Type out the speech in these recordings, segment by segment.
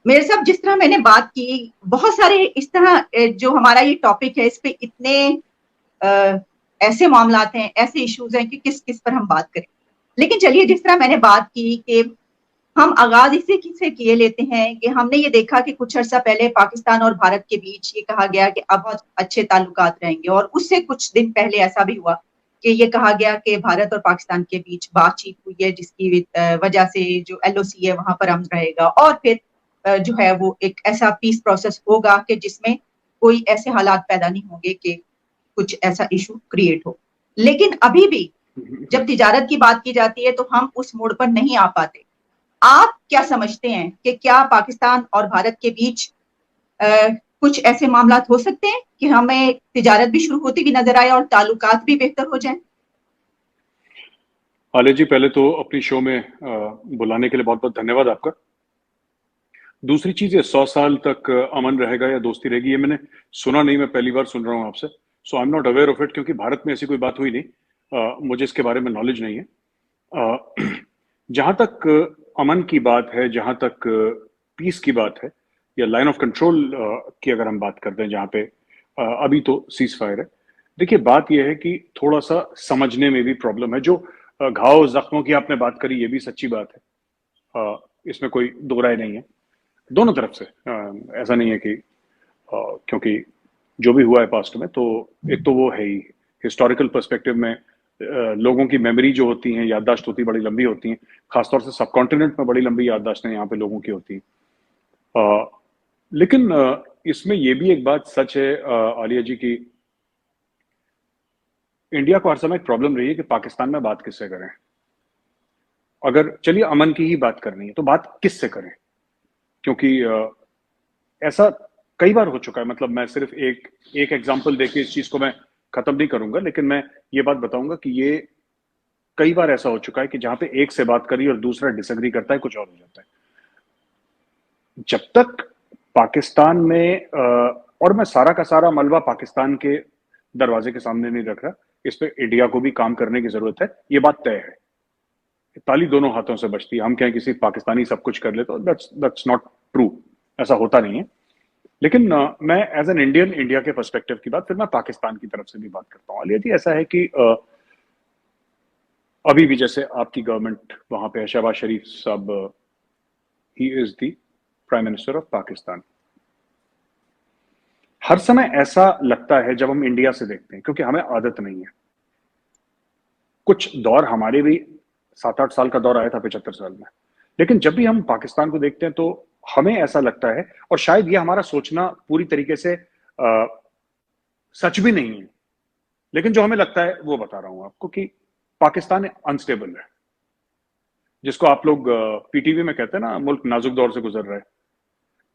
मेरे साहब जिस तरह मैंने बात की, बहुत सारे इस तरह जो हमारा ये टॉपिक है, इस पे इतने अ, ऐसे मामलात हैं, ऐसे इश्यूज हैं कि किस किस पर हम बात करें। लेकिन चलिए, जिस तरह मैंने बात की कि हम आगाज इसी से किए लेते हैं कि हमने ये देखा कि कुछ अर्सा पहले पाकिस्तान और भारत के बीच ये कहा गया कि अब बहुत अच्छे ताल्लुकात रहेंगे, और उससे कुछ दिन पहले ऐसा भी हुआ कि ये कहा गया कि भारत और पाकिस्तान के बीच बातचीत हुई है, जिसकी वजह से जो एलओसी है वहां पर अमन रहेगा, और फिर जो है वो एक ऐसा पीस प्रोसेस होगा कि जिसमें कोई ऐसे हालात पैदा नहीं होंगे कि कुछ ऐसा इशू क्रिएट हो। लेकिन अभी भी जब तिजारत की बात की जाती है तो हम उस मोड़ पर नहीं आ पाते। आप क्या समझते हैं कि क्या पाकिस्तान और भारत के बीच कुछ ऐसे मामला हो सकते हैं कि हमें तिजारत भी शुरू होती हुई नजर आए और ताल्लुकात भी बेहतर हो जाए? आलिया जी, पहले तो अपनी शो में बुलाने के लिए बहुत बहुत धन्यवाद आपका। दूसरी चीज, ये 100 साल तक अमन रहेगा या दोस्ती रहेगी, ये मैंने सुना नहीं, मैं पहली बार सुन रहा हूँ आपसे। So I am not aware of it, क्योंकि भारत में ऐसी कोई बात हुई नहीं। मुझे इसके बारे में नॉलेज नहीं है। जहां तक अमन की बात है, जहां तक पीस की बात है, या लाइन ऑफ कंट्रोल की अगर हम बात करते हैं, जहां पे अभी तो सीज फायर है। देखिए, बात यह है कि थोड़ा सा समझने में भी प्रॉब्लम है। जो घाव जख्मों की आपने बात करी, ये भी सच्ची बात है। इसमें कोई दो राय नहीं है, दोनों तरफ से। ऐसा नहीं है कि क्योंकि जो भी हुआ है पास्ट में, तो एक तो वो है ही, हिस्टोरिकल पर्सपेक्टिव में लोगों की मेमोरी जो होती है, याददाश्त होती है, बड़ी लंबी होती है। खासतौर से सब कॉन्टिनेंट में बड़ी लंबी याददाश्तें यहाँ पे लोगों की होती है। लेकिन इसमें ये भी एक बात सच है, आलिया जी, की इंडिया को हर समय एक प्रॉब्लम रही है कि पाकिस्तान में बात किससे करें। अगर चलिए अमन की ही बात करनी है, तो बात किससे करें? क्योंकि ऐसा कई बार हो चुका है। मतलब मैं सिर्फ एक एक एग्जांपल देके इस चीज को मैं खत्म नहीं करूंगा, लेकिन मैं ये बात बताऊंगा कि ये कई बार ऐसा हो चुका है कि जहां पे एक से बात करी और दूसरा डिसएग्री करता है, कुछ और हो जाता है। जब तक पाकिस्तान में और मैं सारा का सारा मलबा पाकिस्तान के दरवाजे के सामने नहीं रख रहा, इस पे इंडिया को भी काम करने की जरूरत है, ये बात तय है। ताली दोनों हाथों से बजती है। हम कहें किसी पाकिस्तानी सब कुछ कर ले, तो दैट्स नॉट ट्रू। ऐसा होता नहीं है। लेकिन मैं एज एन इंडियन, इंडिया के पर्सपेक्टिव की बात, फिर मैं पाकिस्तान की तरफ से भी बात करता हूँ। अलिया जी, ऐसा है कि अभी भी जैसे आपकी गवर्नमेंट वहां पे है, शहबाज शरीफ साहब, he is the prime minister of Pakistan. हर समय ऐसा लगता है जब हम इंडिया से देखते हैं, क्योंकि हमें आदत नहीं है। कुछ दौर हमारे भी 7-8 साल का दौर आया था 75 साल में। लेकिन जब भी हम पाकिस्तान को देखते हैं, तो हमें ऐसा लगता है, और शायद ये हमारा सोचना पूरी तरीके से सच भी नहीं है, लेकिन जो हमें लगता है वो बता रहा हूं आपको, कि पाकिस्तान अनस्टेबल है। जिसको आप लोग पीटीवी में कहते हैं ना, मुल्क नाजुक दौर से गुजर रहा है।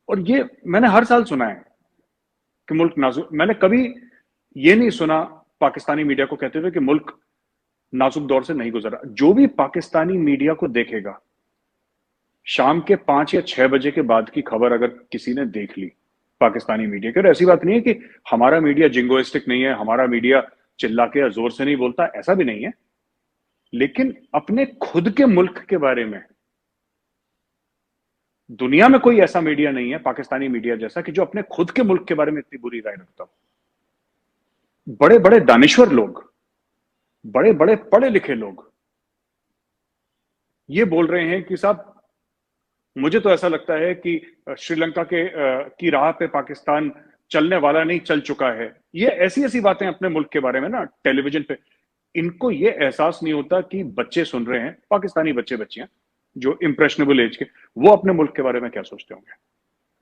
और ये मैंने हर साल सुना है कि मुल्क नाजुक। मैंने कभी ये नहीं सुना पाकिस्तानी मीडिया को कहते हुए कि मुल्क नाजुक दौर से नहीं गुजरा। जो भी पाकिस्तानी मीडिया को देखेगा, शाम के 5 या 6 बजे के बाद की खबर अगर किसी ने देख ली पाकिस्तानी मीडिया की, और ऐसी बात नहीं है कि हमारा मीडिया जिंगोइस्टिक नहीं है, हमारा मीडिया चिल्ला के या जोर से नहीं बोलता, ऐसा भी नहीं है। लेकिन अपने खुद के मुल्क के बारे में दुनिया में कोई ऐसा मीडिया नहीं है पाकिस्तानी मीडिया जैसा, कि जो अपने खुद के मुल्क के बारे में इतनी बुरी राय रखता हो। बड़े बड़े दानिश्वर लोग, बड़े बड़े पढ़े लिखे लोग ये बोल रहे हैं कि साहब, मुझे तो ऐसा लगता है कि श्रीलंका की राह पे पाकिस्तान चलने वाला नहीं, चल चुका है। ये ऐसी ऐसी बातें अपने मुल्क के बारे में ना टेलीविजन पे, इनको ये एहसास नहीं होता कि बच्चे सुन रहे हैं, पाकिस्तानी बच्चे बच्चियां जो इंप्रेशनेबल एज के, वो अपने मुल्क के बारे में क्या सोचते होंगे।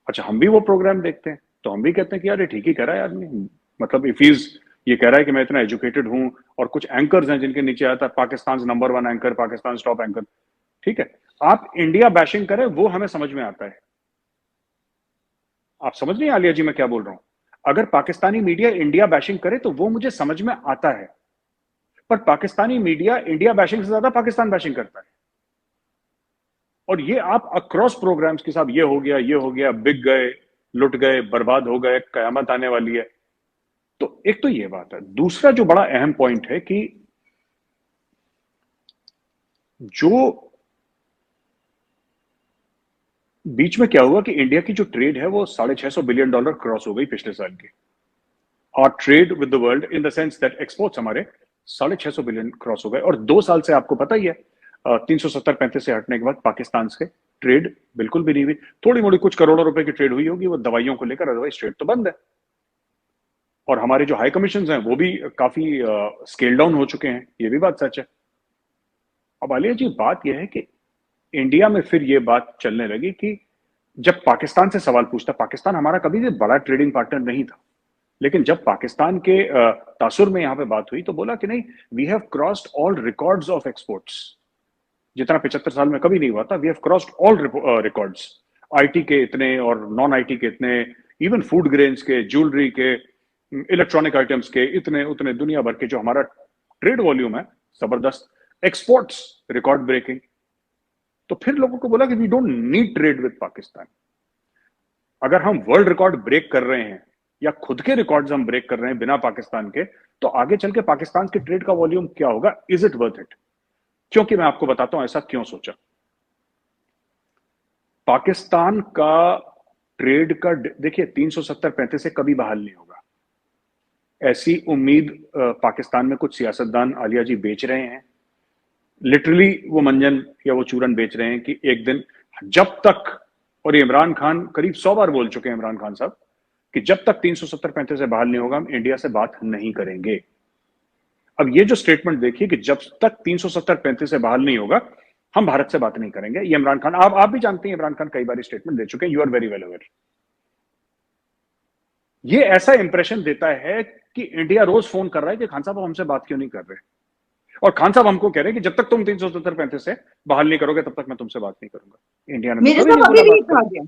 अच्छा, हम भी वो प्रोग्राम देखते हैं, तो हम भी कहते हैं कि यार ये ठीक ही कह रहा है आदमी। मतलब इफ इज ये कह रहा है कि मैं इतना एजुकेटेड हूं, और कुछ एंकर्स हैं जिनके नीचे आता है Pakistan number 1 anchor, Pakistan top anchor, ठीक है। आप इंडिया बैशिंग करें, वो हमें समझ में आता है। आप समझ नहीं आलिया जी मैं क्या बोल रहा हूं? अगर पाकिस्तानी मीडिया इंडिया बैशिंग करे तो वो मुझे समझ में आता है, पर पाकिस्तानी मीडिया इंडिया बैशिंग से ज्यादा पाकिस्तान बैशिंग करता है। और ये आप अक्रॉस प्रोग्राम्स के साथ, ये हो गया, ये हो गया, बिक गए, लुट गए, बर्बाद हो गए, कयामत आने वाली है। तो एक तो ये बात है। दूसरा जो बड़ा अहम पॉइंट है कि जो बीच में क्या हुआ कि इंडिया की जो ट्रेड है वो $650 बिलियन क्रॉस हो गई पिछले साल की। और trade with the world in the sense that exports हमारे 650 बिलियन क्रॉस हो गए। और 2 साल से आपको पता ही है 370-35 से हटने के बाद पाकिस्तान से ट्रेड बिल्कुल भी नहीं हुई। थोड़ी मोड़ी कुछ करोड़ों रुपए की ट्रेड हुई होगी वो दवाइयों को लेकर, अदरवाइज ट्रेड तो बंद है। और हमारे जो हाई कमीशन हैं वो भी काफी स्केल डाउन हो चुके हैं, ये भी बात सच है। अब आलिया जी, बात यह है कि इंडिया में फिर ये बात चलने लगी कि जब पाकिस्तान से सवाल पूछता, पाकिस्तान हमारा कभी भी बड़ा ट्रेडिंग पार्टनर नहीं था, लेकिन जब पाकिस्तान के तासुर में यहां पे बात हुई तो बोला कि नहीं, we have crossed all records of exports, जितना 75 साल में कभी नहीं हुआ था। We have crossed all records, IT के इतने और नॉन आईटी के इतने, इवन फूड ग्रेन्स के, ज्वेलरी के, इलेक्ट्रॉनिक आइटम्स के इतने उतने, दुनिया भर के जो हमारा ट्रेड वॉल्यूम है जबरदस्त, एक्सपोर्ट्स रिकॉर्ड ब्रेकिंग। तो फिर लोगों को बोला कि we don't need trade with Pakistan. अगर हम वर्ल्ड रिकॉर्ड ब्रेक कर रहे हैं या खुद के रिकॉर्ड्स हम ब्रेक कर रहे हैं बिना पाकिस्तान के, तो आगे चल के पाकिस्तान के ट्रेड का वॉल्यूम क्या होगा? Is it worth it? क्योंकि मैं आपको बताता हूं ऐसा क्यों सोचा। पाकिस्तान का ट्रेड का देखिए 370-35 से कभी बहाल नहीं होगा, ऐसी उम्मीद पाकिस्तान में कुछ सियासतदान आलिया जी बेच रहे हैं। लिटरली वो मंजन या वो चूरन बेच रहे हैं कि एक दिन जब तक, और इमरान खान करीब 100 बार बोल चुके हैं, इमरान खान साहब, कि जब तक 370-35 से बहाल नहीं होगा हम इंडिया से बात नहीं करेंगे। अब ये जो स्टेटमेंट देखिए कि जब तक 370-35 से बहाल नहीं होगा हम भारत से बात नहीं करेंगे, ये इमरान खान, आप भी जानते हैं इमरान खान कई बार स्टेटमेंट दे चुके हैं, you are very well aware. ये ऐसा इंप्रेशन देता है कि इंडिया रोज फोन कर रहा है कि खान साहब हमसे बात क्यों नहीं कर रहे, और खान साहब हमको कह रहे हैं कि जब तक तुम 370-35 से बहाल नहीं करोगे तब तक मैं तुमसे बात नहीं करूंगा। इंडिया ने तो कभी नहीं बोला बात करो।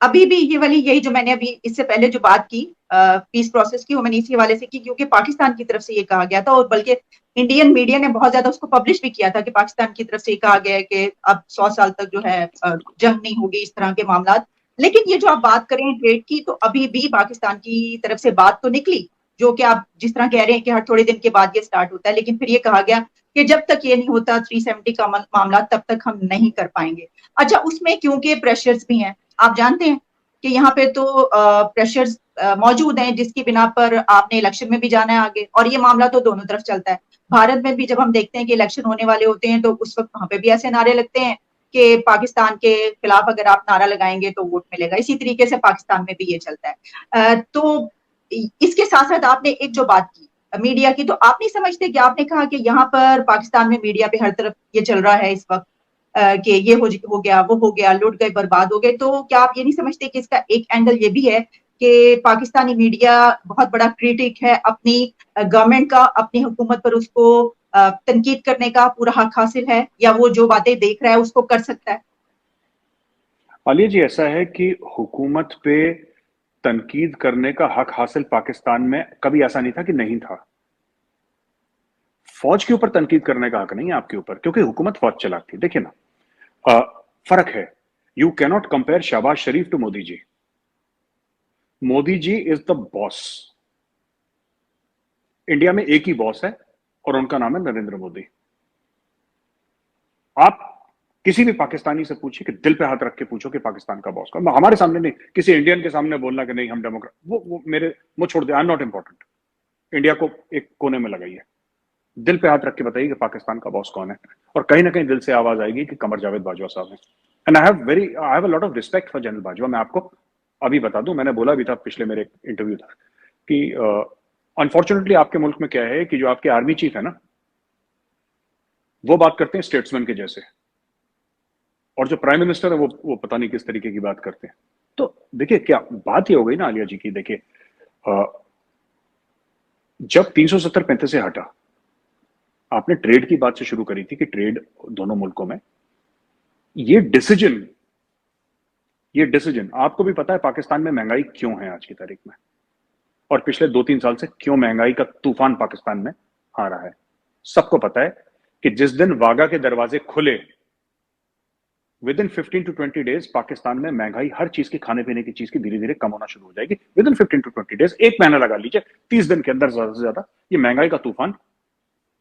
अभी भी ये वाली, यही जो मैंने अभी इससे पहले जो बात की पीस प्रोसेस की, वो मैंने इसी हवाले से की क्योंकि पाकिस्तान की तरफ से ये कहा गया था, और बल्कि इंडियन मीडिया ने बहुत ज्यादा उसको पब्लिश भी किया था कि पाकिस्तान की तरफ से ये कहा गया है कि अब 100 साल तक जो है जंग नहीं होगी, इस तरह के मामला। लेकिन ये जो आप बात करें ट्रेड की, तो अभी भी पाकिस्तान की तरफ से बात तो निकली, जो कि आप जिस तरह कह रहे हैं कि हर थोड़े दिन के बाद ये स्टार्ट होता है, लेकिन फिर ये कहा गया कि जब तक ये नहीं होता 370 का मामला, तब तक हम नहीं कर पाएंगे। अच्छा, उसमें क्योंकि प्रेशर्स भी हैं, आप जानते हैं कि यहाँ पे तो प्रेशर्स मौजूद हैं जिसकी बिना पर आपने इलेक्शन में भी जाना है आगे, और ये मामला तो दोनों तरफ चलता है। भारत में भी जब हम देखते हैं कि इलेक्शन होने वाले होते हैं तो उस वक्त वहां पे भी ऐसे नारे लगते हैं कि पाकिस्तान के खिलाफ अगर आप नारा लगाएंगे तो वोट मिलेगा। इसी तरीके से पाकिस्तान में भी ये चलता है। तो इसके साथ साथ आपने एक जो बात की मीडिया की, तो आप नहीं समझते कि आपने कहा कि यहाँ पर पाकिस्तान में मीडिया पे हर तरफ ये चल रहा है इस वक्त कि ये हो गया, वो हो गया, लूट गए, बर्बाद हो गए, तो क्या आप ये नहीं समझते कि इसका एक एंगल ये भी है कि पाकिस्तानी मीडिया बहुत बड़ा क्रिटिक है अपनी गवर्नमेंट का, अपनी हुकूमत पर उसको तनकीद करने का पूरा हक हासिल है, या वो जो बातें देख रहा है उसको कर सकता है? आलिया जी, ऐसा है कि हुकूमत पे तनकीद करने का हक हासिल पाकिस्तान में कभी ऐसा नहीं था कि नहीं था। फौज के ऊपर तनकीद करने का हक नहीं है आपके ऊपर, क्योंकि हुकूमत फौज चलाती है। देखिए ना, फर्क है। You cannot compare Shehbaz Sharif to Modi ji. Modi ji is the boss. India में एक ही बॉस है और उनका नाम है नरेंद्र मोदी। आप किसी भी पाकिस्तानी से पूछिए कि दिल पे हाथ रख के पूछो कि पाकिस्तान का बॉस कौन। हमारे सामने नहीं, किसी इंडियन के सामने बोलना कि नहीं हम डेमोक्रेट, वो मेरे मुंह छोड़ दे, I am not important. India को एक कोने में लगाइए, दिल पे हाथ रख के बताइए कि पाकिस्तान का बॉस कौन है, और कहीं ना कहीं दिल से आवाज आएगी कि कमर जावेद बाजवा साहब हैं। And I have a lot of respect for general Bajwa. मैं आपको अभी बता दूं, मैंने बोला भी था, पिछले मेरे इंटरव्यू था कि अनफॉर्चुनेटली आपके मुल्क में क्या है कि जो आपके आर्मी चीफ है ना, वो बात करते हैं स्टेट्समैन के जैसे, और जो प्राइम मिनिस्टर है वो पता नहीं किस तरीके की बात करते हैं। तो देखिए क्या बात ये हो गई ना आलिया जी की, देखिए जब 370-35 से हटा, आपने ट्रेड की बात से शुरू करी थी कि ट्रेड दोनों मुल्कों में, ये डिसीजन आपको भी पता है पाकिस्तान में महंगाई क्यों है आज की तारीख में, और पिछले 2-3 साल से क्यों महंगाई का तूफान पाकिस्तान में आ रहा है। सबको पता है कि जिस दिन वागा के दरवाजे खुले, with in 15 to 20 days Pakistan में महंगाई हर चीज की, खाने पीने की चीज की, धीरे धीरे कम होना शुरू हो जाएगी। विद इन 15 to 20 डेज, एक महीना लगा लीजिए, 30 दिन के अंदर ज्यादा से ज्यादा ये महंगाई का तूफान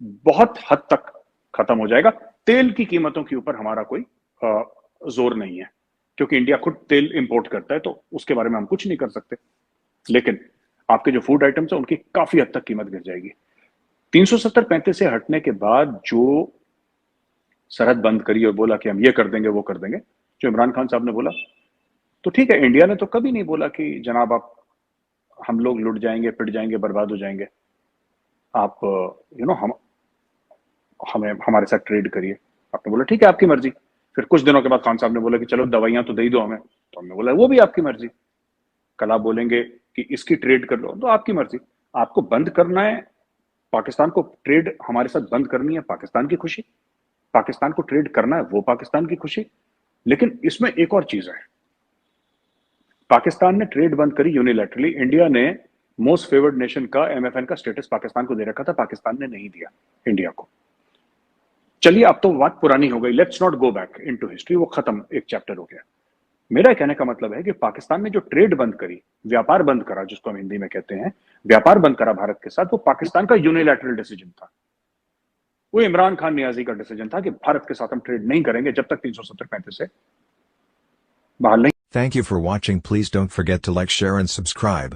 बहुत हद तक खत्म हो जाएगा। तेल की कीमतों के ऊपर हमारा कोई जोर नहीं है। क्योंकि इंडिया खुद तेल इंपोर्ट करता है, तो उसके बारे में हम कुछ नहीं कर सकते। लेकिन आपके जो फूड आइटम्स है उनकी काफी हद तक कीमत गिर जाएगी। 370-35 से हटने के बाद जो सरहद बंद करी और बोला कि हम ये कर देंगे वो कर देंगे, जो इमरान खान साहब ने बोला, तो ठीक है, इंडिया ने तो कभी नहीं बोला कि जनाब आप, हम लोग लुट जाएंगे, पिट जाएंगे, बर्बाद हो जाएंगे, आप हम हमें हमारे साथ ट्रेड करिए। आपने बोला ठीक है आपकी मर्जी। फिर कुछ दिनों के बाद खान साहब ने बोला कि चलो दवाइयां तो दे ही दो हमें, तो हमने बोला वो भी आपकी मर्जी। कल आप बोलेंगे कि इसकी ट्रेड कर लो, तो आपकी मर्जी। आपको बंद करना है पाकिस्तान को, ट्रेड हमारे साथ बंद करनी है, पाकिस्तान की खुशी। पाकिस्तान को ट्रेड करना है, वो पाकिस्तान की खुशी। लेकिन इसमें एक और चीज है, पाकिस्तान ने ट्रेड बंद करी यूनिलैटरली, इंडिया ने मोस्ट फेवर्ड नेशन का, एमएफएन का स्टेटस पाकिस्तान को दे रखा था, पाकिस्तान ने नहीं दिया इंडिया को। चलिए अब तो बात पुरानी हो गई, let's not go back into history, वो खत्म, एक चैप्टर हो गया। मेरा कहने का मतलब है कि पाकिस्तान ने जो ट्रेड बंद करी, व्यापार बंद करा, जिसको हम हिंदी में कहते हैं, व्यापार बंद करा भारत के साथ, वो पाकिस्तान का यूनिलैटरल डिसीजन था। वो इमरान खान नियाजी का डिसीजन था कि भारत के साथ हम ट्रेड नहीं करेंगे जब तक 370-35 से बाहर नहीं। Thank you for watching. Please don't forget to like, share and subscribe.